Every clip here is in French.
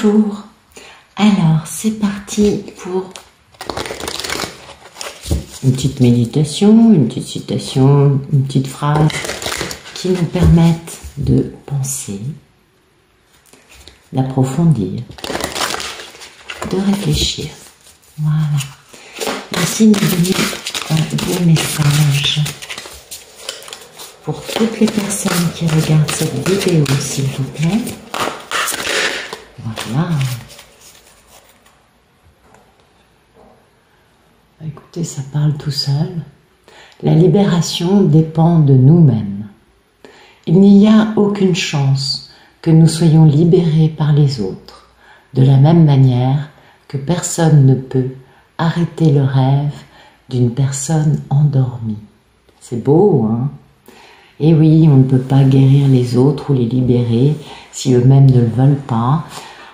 Bonjour. Alors, c'est parti pour une petite méditation, une petite citation, une petite phrase qui nous permettent de penser, d'approfondir, de réfléchir. Voilà. Merci de nous donner un beau message pour toutes les personnes qui regardent cette vidéo, s'il vous plaît. Voilà. Écoutez, ça parle tout seul. La libération dépend de nous-mêmes. Il n'y a aucune chance que nous soyons libérés par les autres, de la même manière que personne ne peut arrêter le rêve d'une personne endormie. C'est beau, hein? Et oui, on ne peut pas guérir les autres ou les libérer si eux-mêmes ne le veulent pas.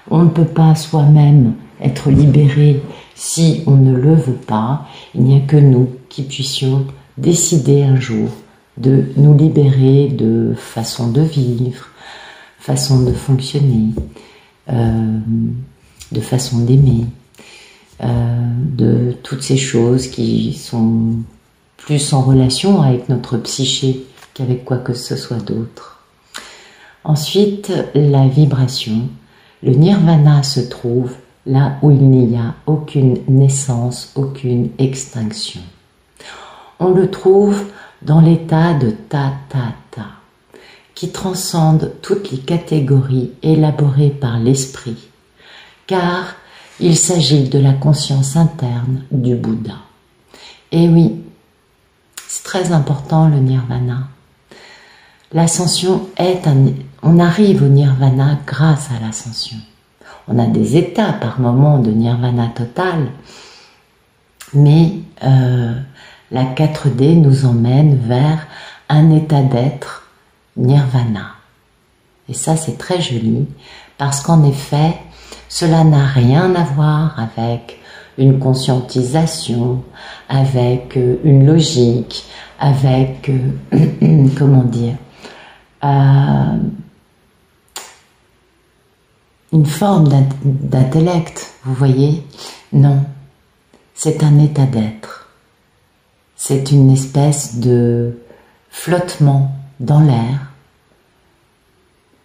On ne peut pas soi-même être libéré si on ne le veut pas. Il n'y a que nous qui puissions décider un jour de nous libérer de façon de vivre, façon de fonctionner, de façon d'aimer, de toutes ces choses qui sont plus en relation avec notre psyché qu'avec quoi que ce soit d'autre. Ensuite, la vibration. Le nirvana se trouve là où il n'y a aucune naissance, aucune extinction. On le trouve dans l'état de ta-ta-ta, qui transcende toutes les catégories élaborées par l'esprit, car il s'agit de la conscience interne du Bouddha. Et oui, c'est très important le nirvana. L'ascension est on arrive au nirvana grâce à l'ascension. On a des états par moments de nirvana total, mais la 4D nous emmène vers un état d'être nirvana. Et ça, c'est très joli, parce qu'en effet, cela n'a rien à voir avec une conscientisation, avec une logique, avec, comment dire, une forme d'intellect, vous voyez? Non, c'est un état d'être. C'est une espèce de flottement dans l'air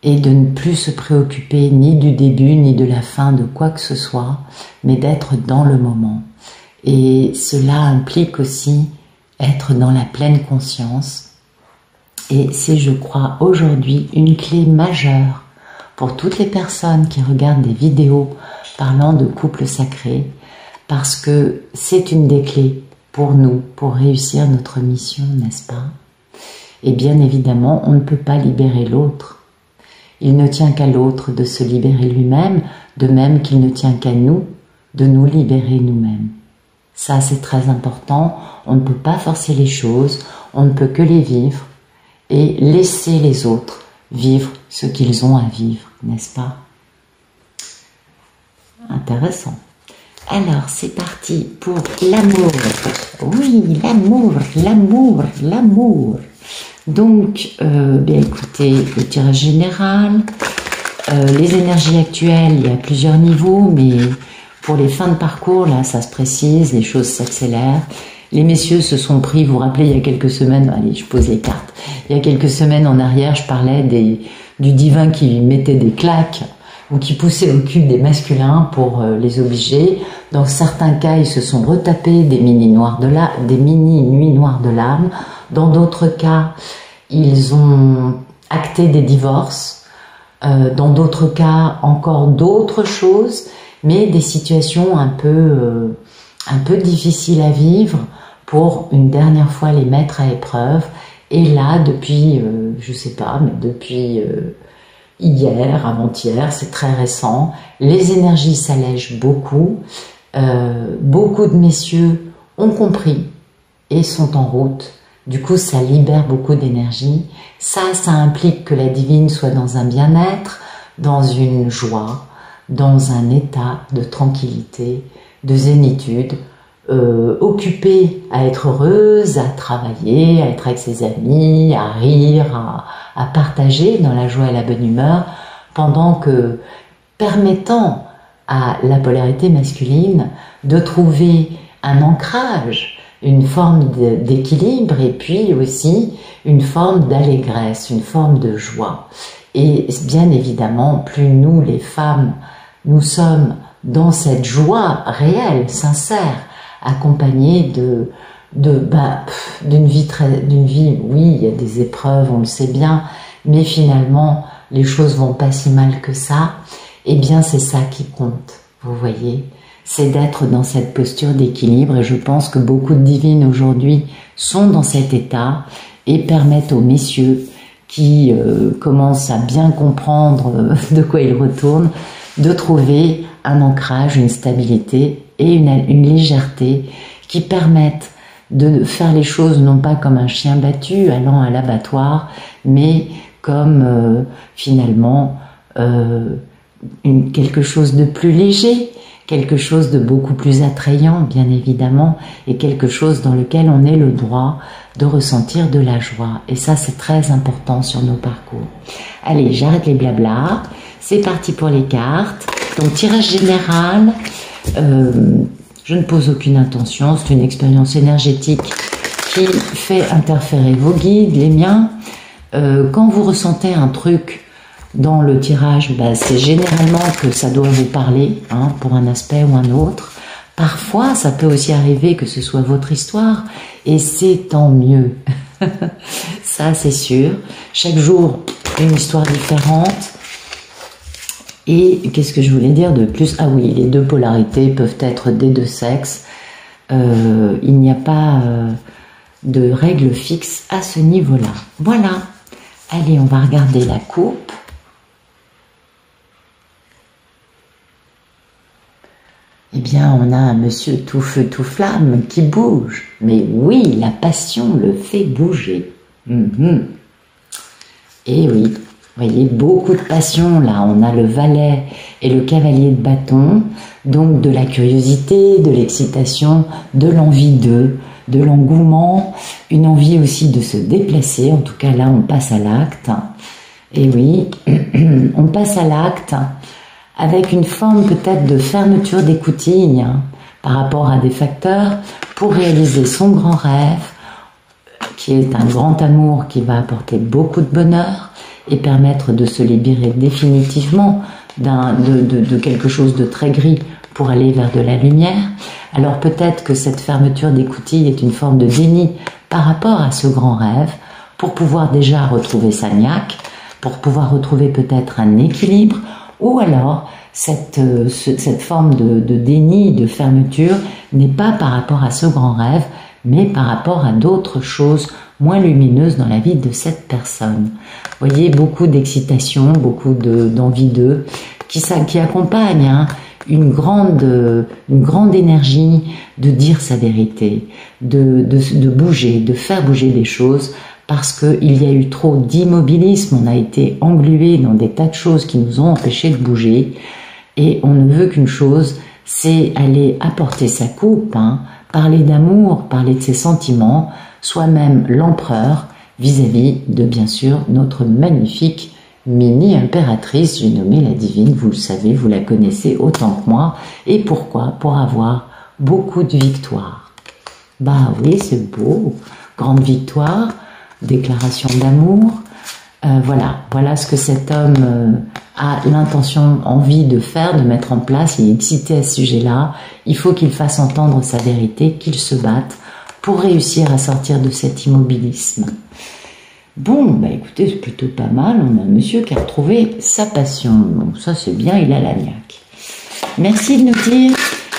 et de ne plus se préoccuper ni du début ni de la fin de quoi que ce soit, mais d'être dans le moment. Et cela implique aussi être dans la pleine conscience. Et c'est, je crois, aujourd'hui une clé majeure pour toutes les personnes qui regardent des vidéos parlant de couple sacré, parce que c'est une des clés pour nous, pour réussir notre mission, n'est-ce pas? Et bien évidemment, on ne peut pas libérer l'autre. Il ne tient qu'à l'autre de se libérer lui-même, de même qu'il ne tient qu'à nous de nous libérer nous-mêmes. Ça, c'est très important. On ne peut pas forcer les choses, on ne peut que les vivre et laisser les autres vivre ce qu'ils ont à vivre, n'est-ce pas? Intéressant. Alors, c'est parti pour l'amour. Oui, l'amour, l'amour, l'amour. Donc, bien écoutez, le tirage général, les énergies actuelles, il y a plusieurs niveaux, mais pour les fins de parcours, là, ça se précise, les choses s'accélèrent. Les messieurs se sont pris, vous vous rappelez, il y a quelques semaines, allez, je pose les cartes, il y a quelques semaines en arrière, je parlais du divin qui mettait des claques ou qui poussait au cul des masculins pour les obliger. Dans certains cas, ils se sont retapés des mini nuits noires de l'âme. Dans d'autres cas, ils ont acté des divorces. Dans d'autres cas, encore d'autres choses, mais des situations un peu difficiles à vivre pour une dernière fois les mettre à épreuve. Et là, depuis, je sais pas, mais depuis hier, avant-hier, c'est très récent, les énergies s'allègent beaucoup. Beaucoup de messieurs ont compris et sont en route. Du coup, ça libère beaucoup d'énergie. Ça implique que la divine soit dans un bien-être, dans une joie, dans un état de tranquillité, de zénitude, occupée à être heureuse, à travailler, à être avec ses amis, à rire, à partager dans la joie et la bonne humeur, pendant que permettant à la polarité masculine de trouver un ancrage, une forme d'équilibre et puis aussi une forme d'allégresse, une forme de joie. Et bien évidemment, plus nous les femmes, nous sommes dans cette joie réelle, sincère, accompagnée d'une vie, oui, il y a des épreuves, on le sait bien, mais finalement, les choses vont pas si mal que ça. Eh bien, c'est ça qui compte, vous voyez, c'est d'être dans cette posture d'équilibre, et je pense que beaucoup de divines aujourd'hui sont dans cet état et permettent aux messieurs qui commencent à bien comprendre de quoi ils retournent, de trouver un ancrage, une stabilité et une légèreté qui permettent de faire les choses non pas comme un chien battu allant à l'abattoir, mais comme finalement quelque chose de plus léger, quelque chose de beaucoup plus attrayant bien évidemment, et quelque chose dans lequel on ait le droit de ressentir de la joie. Et ça, c'est très important sur nos parcours. Allez, j'arrête les blablas, c'est parti pour les cartes. Donc tirage général, je ne pose aucune intention, c'est une expérience énergétique qui fait interférer vos guides, les miens. Quand vous ressentez un truc dans le tirage, c'est généralement que ça doit vous parler, hein, pour un aspect ou un autre. Parfois, ça peut aussi arriver que ce soit votre histoire, et c'est tant mieux. Ça, c'est sûr. Chaque jour, une histoire différente. Et qu'est-ce que je voulais dire de plus? Ah oui, les deux polarités peuvent être des deux sexes. Il n'y a pas de règle fixe à ce niveau-là. Voilà. Allez, on va regarder la coupe. Eh bien, on a un monsieur tout feu, tout flamme qui bouge. Mais oui, la passion le fait bouger. Et oui, vous voyez, beaucoup de passion là. On a le valet et le cavalier de bâton. Donc de la curiosité, de l'excitation, de l'envie de l'engouement, une envie aussi de se déplacer. En tout cas, là, on passe à l'acte. Et oui, on passe à l'acte avec une forme peut-être de fermeture d'écoutille par rapport à des facteurs pour réaliser son grand rêve, qui est un grand amour qui va apporter beaucoup de bonheur et permettre de se libérer définitivement de quelque chose de très gris pour aller vers de la lumière. Alors peut-être que cette fermeture d'écoutille est une forme de déni par rapport à ce grand rêve pour pouvoir déjà retrouver sa niaque, pour pouvoir retrouver peut-être un équilibre, ou alors cette forme de déni, de fermeture n'est pas par rapport à ce grand rêve, mais par rapport à d'autres choses moins lumineuses dans la vie de cette personne. Vous voyez, beaucoup d'excitation, beaucoup d'envie d'eux, qui accompagne une grande énergie de dire sa vérité, de bouger, de faire bouger les choses, parce qu'il y a eu trop d'immobilisme, on a été englués dans des tas de choses qui nous ont empêchés de bouger, et on ne veut qu'une chose, c'est aller apporter sa coupe, parler d'amour, parler de ses sentiments, soi-même l'empereur, vis-à-vis de, bien sûr, notre magnifique mini-impératrice, j'ai nommé la divine, vous le savez, vous la connaissez autant que moi. Et pourquoi? Pour avoir beaucoup de victoires. Bah oui, c'est beau, grande victoire, déclaration d'amour, voilà ce que cet homme a l'intention, envie de faire, de mettre en place. Il est excité à ce sujet-là. Il faut qu'il fasse entendre sa vérité, qu'il se batte pour réussir à sortir de cet immobilisme. Bon, écoutez, c'est plutôt pas mal. On a un monsieur qui a retrouvé sa passion. Donc ça, c'est bien, il a la niaque. Merci de nous dire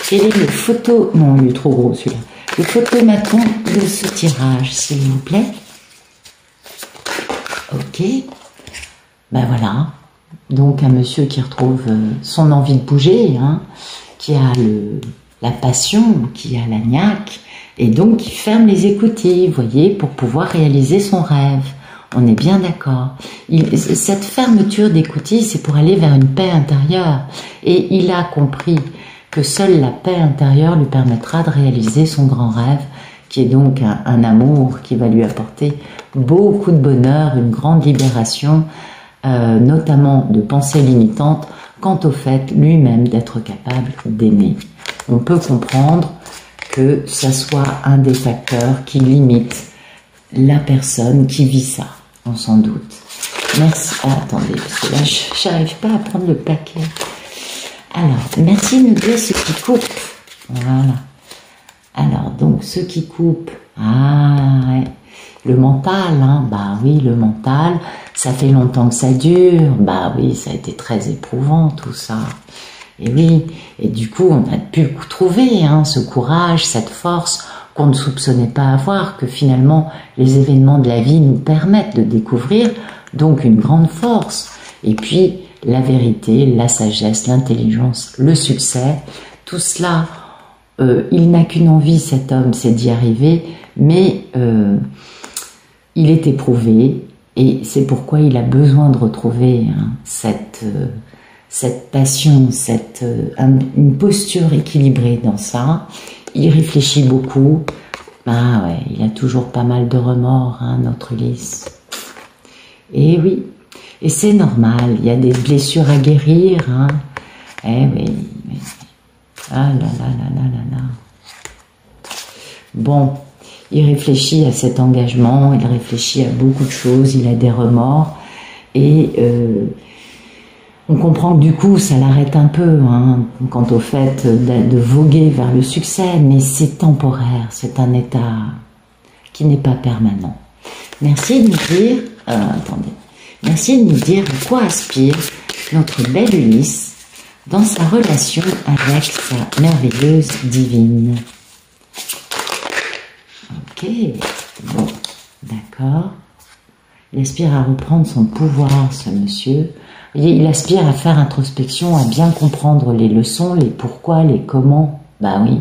quel est le photo... Non, il est trop gros celui-là. Le photomaton de ce tirage, s'il vous plaît. Ok. Voilà. Donc un monsieur qui retrouve son envie de bouger, qui a la passion, qui a la niaque, et donc qui ferme les écoutilles, vous voyez, pour pouvoir réaliser son rêve. On est bien d'accord. Cette fermeture d'écoutille, c'est pour aller vers une paix intérieure. Et il a compris que seule la paix intérieure lui permettra de réaliser son grand rêve, qui est donc un amour qui va lui apporter beaucoup de bonheur, une grande libération, notamment de pensées limitantes, quant au fait lui-même d'être capable d'aimer. On peut comprendre que ça soit un des facteurs qui limite la personne qui vit ça, on s'en doute. Merci. Ah, attendez, parce que là, j'arrive pas à prendre le paquet. Alors, merci de nous dire ce qui coupe. Voilà. Alors, donc, ce qui coupe. Ah, ouais. Le mental, hein. Bah oui, le mental. Ça fait longtemps que ça dure. Bah oui, ça a été très éprouvant, tout ça. Et oui, et du coup, on a pu trouver hein, ce courage, cette force qu'on ne soupçonnait pas avoir, que finalement, les événements de la vie nous permettent de découvrir, donc une grande force. Et puis, la vérité, la sagesse, l'intelligence, le succès, tout cela, il n'a qu'une envie, cet homme, c'est d'y arriver, mais il est éprouvé, et c'est pourquoi il a besoin de retrouver hein, cette passion, une posture équilibrée dans ça. Il réfléchit beaucoup. Ah ouais, il a toujours pas mal de remords, hein, notre Ulysse. Et oui, et c'est normal, il y a des blessures à guérir. Hein. Eh oui, oui. Ah là là là là là là. Bon, il réfléchit à cet engagement, il réfléchit à beaucoup de choses, il a des remords. Et on comprend que du coup, ça l'arrête un peu hein, quant au fait de voguer vers le succès, mais c'est temporaire, c'est un état qui n'est pas permanent. Merci de nous dire, attendez, merci de nous dire à quoi aspire notre belle Ulysse dans sa relation avec sa merveilleuse divine. Ok, bon, d'accord. Il aspire à reprendre son pouvoir, ce monsieur. Il aspire à faire introspection, à bien comprendre les leçons, les pourquoi, les comment. Bah oui.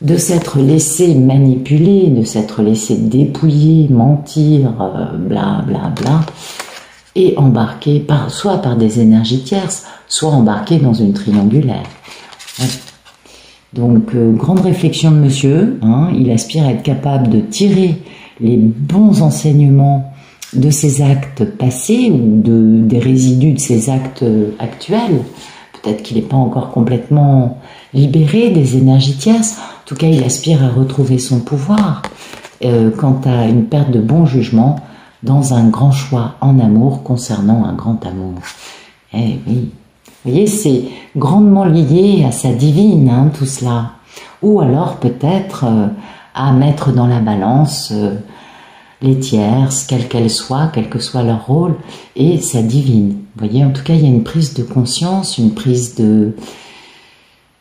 De s'être laissé manipuler, de s'être laissé dépouiller, mentir, bla bla bla, et embarqué soit par des énergies tierces, soit embarqué dans une triangulaire. Ouais. Donc, grande réflexion de monsieur, hein, il aspire à être capable de tirer les bons enseignements de ses actes passés ou des résidus de ses actes actuels. Peut-être qu'il n'est pas encore complètement libéré des énergies tierces. En tout cas, il aspire à retrouver son pouvoir quant à une perte de bon jugement dans un grand choix en amour concernant un grand amour. Eh oui, vous voyez, c'est grandement lié à sa divine, hein, tout cela. Ou alors peut-être à mettre dans la balance les tierces, quelles qu'elles soient, quel que soit leur rôle, et sa divine. Vous voyez, en tout cas, il y a une prise de conscience, une prise de...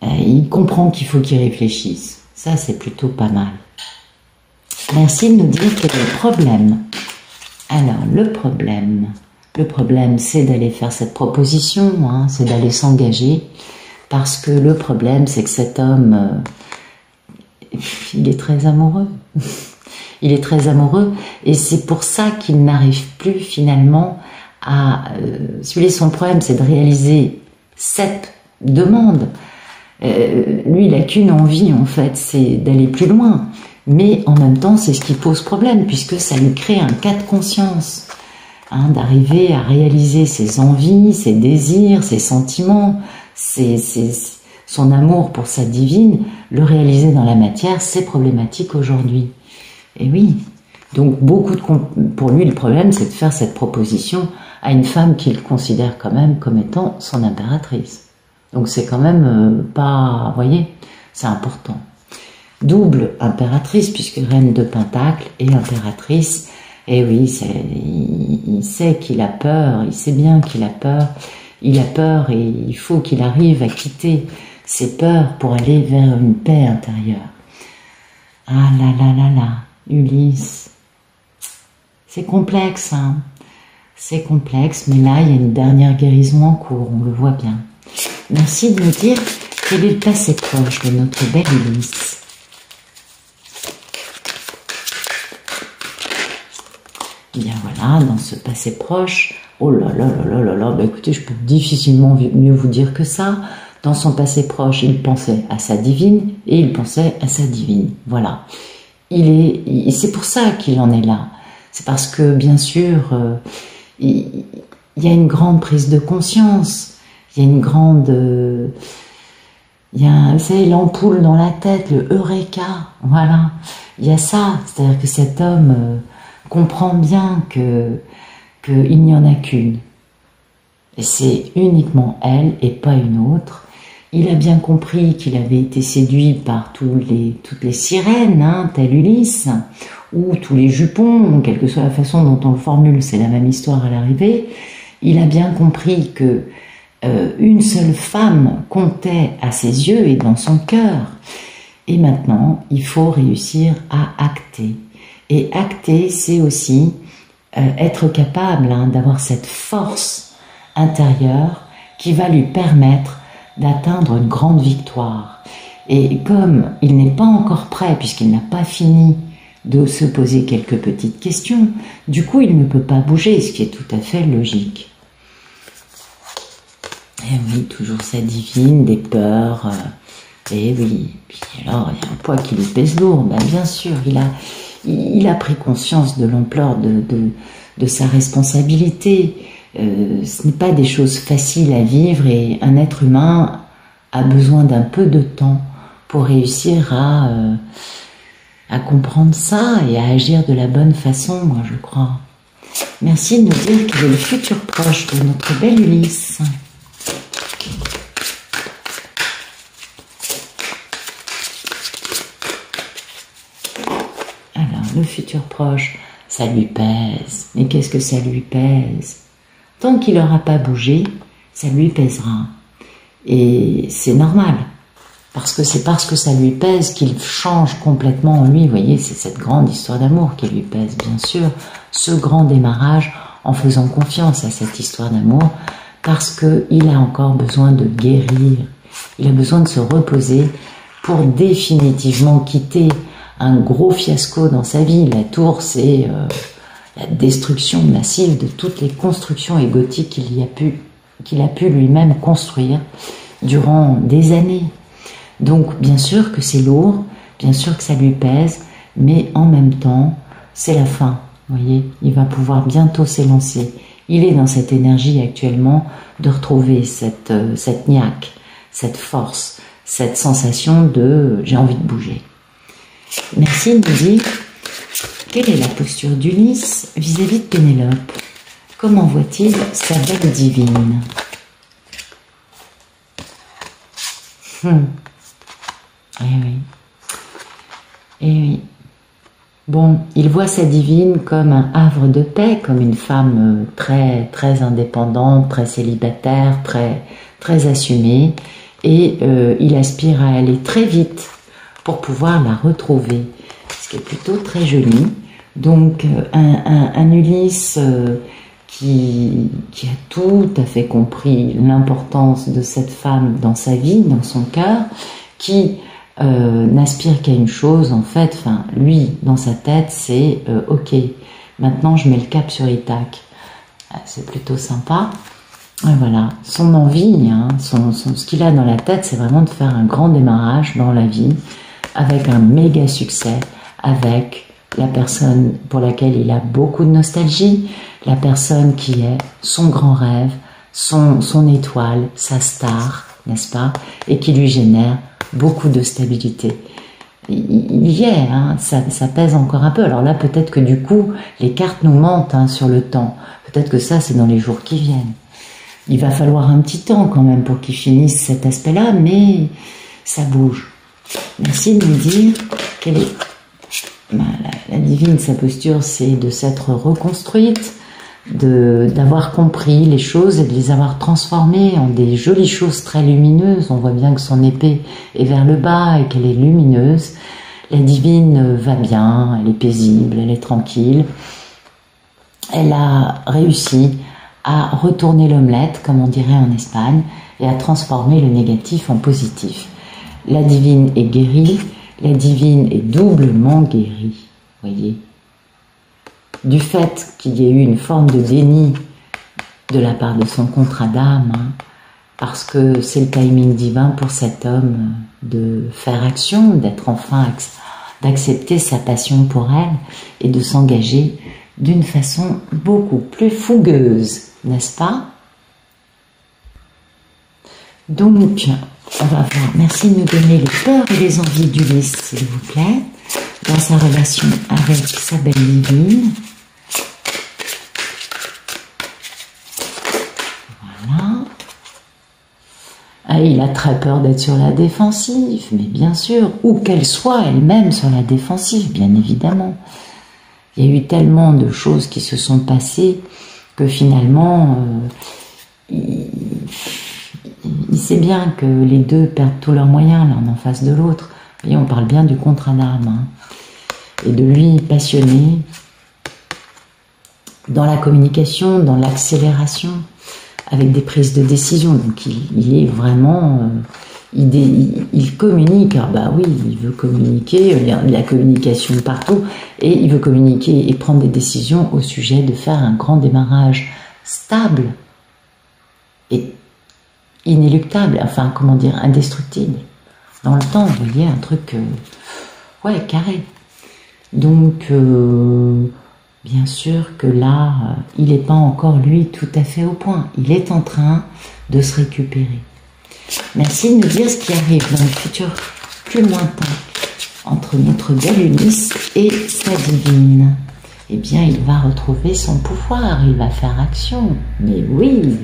il comprend qu'il faut qu'il réfléchisse. Ça, c'est plutôt pas mal. Merci de nous dire quel est le problème. Alors, le problème, c'est d'aller faire cette proposition, hein, c'est d'aller s'engager, parce que le problème, c'est que cet homme, il est très amoureux. Il est très amoureux, et c'est pour ça qu'il n'arrive plus finalement à... son problème, c'est de réaliser cette demande. Lui, il n'a qu'une envie, en fait, c'est d'aller plus loin. Mais en même temps, c'est ce qui pose problème, puisque ça lui crée un cas de conscience. Hein, d'arriver à réaliser ses envies, ses désirs, ses sentiments, son amour pour sa divine, le réaliser dans la matière, c'est problématique aujourd'hui. Et oui, donc pour lui, le problème, c'est de faire cette proposition à une femme qu'il considère quand même comme étant son impératrice. Donc c'est quand même pas... Vous voyez, c'est important. Double impératrice, puisque reine de Pentacle et impératrice. Et oui, il sait qu'il a peur, il sait bien qu'il a peur. Il a peur et il faut qu'il arrive à quitter ses peurs pour aller vers une paix intérieure. Ah là là là là, Ulysse. C'est complexe, hein. C'est complexe, mais là, il y a une dernière guérison en cours, on le voit bien. Merci de me dire quel est le passé proche de notre belle Ulysse. Bien voilà, dans ce passé proche, oh là là là là là là, bah écoutez, je peux difficilement mieux vous dire que ça. Dans son passé proche, il pensait à sa divine et il pensait à sa divine. Voilà. C'est pour ça qu'il en est là. C'est parce que, bien sûr, il y a une grande prise de conscience. il y a une grande... il y a, vous savez, l'ampoule dans la tête, le Eureka, voilà. Il y a ça, c'est-à-dire que cet homme comprend bien qu'il n'y en a qu'une. Et c'est uniquement elle et pas une autre. Il a bien compris qu'il avait été séduit par toutes les sirènes, hein, telle Ulysse, ou tous les jupons, quelle que soit la façon dont on le formule, c'est la même histoire à l'arrivée. Il a bien compris que une seule femme comptait à ses yeux et dans son cœur. Et maintenant, il faut réussir à acter. Et acter, c'est aussi être capable d'avoir cette force intérieure qui va lui permettre d'atteindre une grande victoire. Et comme il n'est pas encore prêt, puisqu'il n'a pas fini de se poser quelques petites questions, du coup il ne peut pas bouger, ce qui est tout à fait logique. Et oui, toujours sa divine, des peurs, et oui, puis alors il y a un poids qui lui pèse lourd, ben, bien sûr, il a pris conscience de l'ampleur de sa responsabilité. Ce n'est pas des choses faciles à vivre et un être humain a besoin d'un peu de temps pour réussir à comprendre ça et à agir de la bonne façon, moi je crois. Merci de nous dire quel est le futur proche de notre belle Ulysse. Alors, le futur proche, ça lui pèse. Mais qu'est-ce que ça lui pèse? Tant qu'il n'aura pas bougé, ça lui pèsera. Et c'est normal. Parce que c'est parce que ça lui pèse qu'il change complètement en lui. Vous voyez, c'est cette grande histoire d'amour qui lui pèse, bien sûr. Ce grand démarrage en faisant confiance à cette histoire d'amour parce qu'il a encore besoin de guérir. Il a besoin de se reposer pour définitivement quitter un gros fiasco dans sa vie. La tour, c'est la destruction massive de toutes les constructions égotiques qu'il a pu lui-même construire durant des années. Donc, bien sûr que c'est lourd, bien sûr que ça lui pèse, mais en même temps, c'est la fin. Vous voyez, il va pouvoir bientôt s'élancer. Il est dans cette énergie actuellement de retrouver cette niaque, cette force, cette sensation de « j'ai envie de bouger ». Merci de nous dire quelle est la posture d'Ulysse vis-à-vis de Pénélope. Comment voit-il sa belle divine? Eh oui. Eh oui. Bon, il voit sa divine comme un havre de paix, comme une femme très, très indépendante, très célibataire, très, très assumée, et il aspire à aller très vite pour pouvoir la retrouver, ce qui est plutôt très joli. Donc, un Ulysse qui a tout à fait compris l'importance de cette femme dans sa vie, dans son cœur, qui n'aspire qu'à une chose, en fait, enfin, lui, dans sa tête, c'est ok, maintenant je mets le cap sur Ithaque. C'est plutôt sympa. Et voilà, son envie, hein, ce qu'il a dans la tête, c'est vraiment de faire un grand démarrage dans la vie, avec un méga succès, avec la personne pour laquelle il a beaucoup de nostalgie, la personne qui est son grand rêve, son étoile, sa star, n'est-ce pas, et qui lui génère beaucoup de stabilité. Il y est, hein, ça pèse encore un peu. Alors là, peut-être que du coup, les cartes nous mentent sur le temps. Peut-être que ça, c'est dans les jours qui viennent. Il va falloir un petit temps quand même pour qu'il finisse cet aspect-là, mais ça bouge. Merci de nous dire quelle est la divine, sa posture, c'est de s'être reconstruite, d'avoir compris les choses et de les avoir transformées en des jolies choses très lumineuses. On voit bien que son épée est vers le bas et qu'elle est lumineuse. La divine va bien, elle est paisible, elle est tranquille. Elle a réussi à retourner l'omelette, comme on dirait en Espagne, et à transformer le négatif en positif. La divine est guérie, la divine est doublement guérie, voyez. Du fait qu'il y ait eu une forme de déni de la part de son contrat d'âme, parce que c'est le timing divin pour cet homme de faire action, d'être enfin, d'accepter sa passion pour elle et de s'engager d'une façon beaucoup plus fougueuse, n'est-ce pas? Donc, on va voir. Merci de nous donner les peurs et les envies d'Ulysse, s'il vous plaît, dans sa relation avec sa belle divine. Voilà. Ah, il a très peur d'être sur la défensive, mais bien sûr, ou qu'elle soit elle-même sur la défensive, bien évidemment. Il y a eu tellement de choses qui se sont passées que finalement, il sait bien que les deux perdent tous leurs moyens l'un en face de l'autre. Et on parle bien du contrat d'armes, hein. Et de lui passionné dans la communication, dans l'accélération, avec des prises de décision. Donc il est vraiment, il communique. Ah bah oui, il veut communiquer, il y a de la communication partout, et il veut communiquer et prendre des décisions au sujet de faire un grand démarrage stable et inéluctable, enfin comment dire, indestructible dans le temps, vous voyez, un truc ouais, carré. Donc bien sûr que là il n'est pas encore lui tout à fait au point, il est en train de se récupérer. Merci de nous dire ce qui arrive dans le futur plus lointain entre notre bel Ulysse et sa divine. Eh bien, il va retrouver son pouvoir, il va faire action. Mais oui,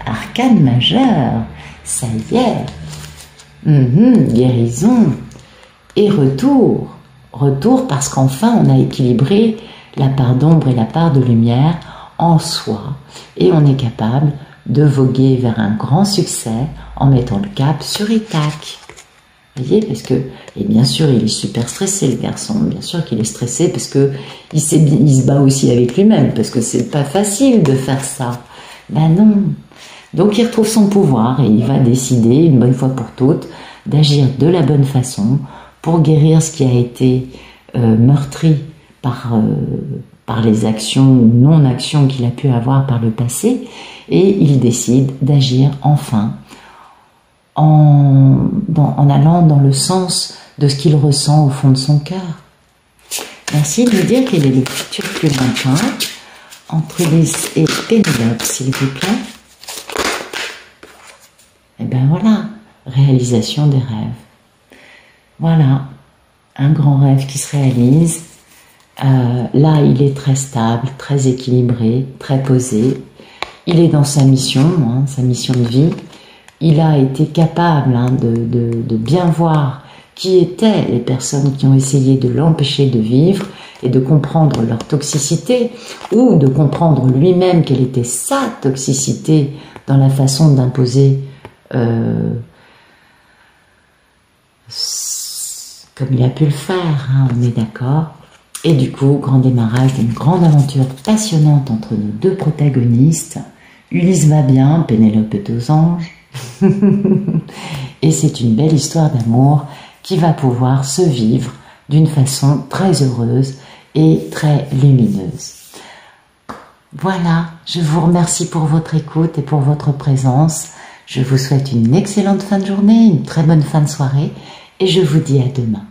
arcane majeur, ça y est. Guérison et retour. Retour parce qu'enfin, on a équilibré la part d'ombre et la part de lumière en soi. Et on est capable de voguer vers un grand succès en mettant le cap sur Ithaque. Vous voyez, parce que, et bien sûr, il est super stressé, le garçon. Bien sûr qu'il est stressé parce que il se bat aussi avec lui-même, parce que c'est pas facile de faire ça. Ben non. Donc il retrouve son pouvoir et il va décider, une bonne fois pour toutes, d'agir de la bonne façon pour guérir ce qui a été meurtri par les actions ou non-actions qu'il a pu avoir par le passé, et il décide d'agir enfin en allant dans le sens de ce qu'il ressent au fond de son cœur. Merci de me dire quel est le futur plus lointain entre Ulysse et Pénélope, s'il vous plaît. Et ben voilà, réalisation des rêves. Voilà, un grand rêve qui se réalise. Là, il est très stable, très équilibré, très posé. Il est dans sa mission de vie. Il a été capable de bien voir qui étaient les personnes qui ont essayé de l'empêcher de vivre et de comprendre leur toxicité, ou de comprendre lui-même quelle était sa toxicité dans la façon d'imposer comme il a pu le faire, on est d'accord. Et du coup, grand démarrage d'une grande aventure passionnante entre nos deux protagonistes. Ulysse va bien, Pénélope est aux anges. Et c'est une belle histoire d'amour qui va pouvoir se vivre d'une façon très heureuse et très lumineuse. Voilà, je vous remercie pour votre écoute et pour votre présence. Je vous souhaite une excellente fin de journée, une très bonne fin de soirée, et je vous dis à demain.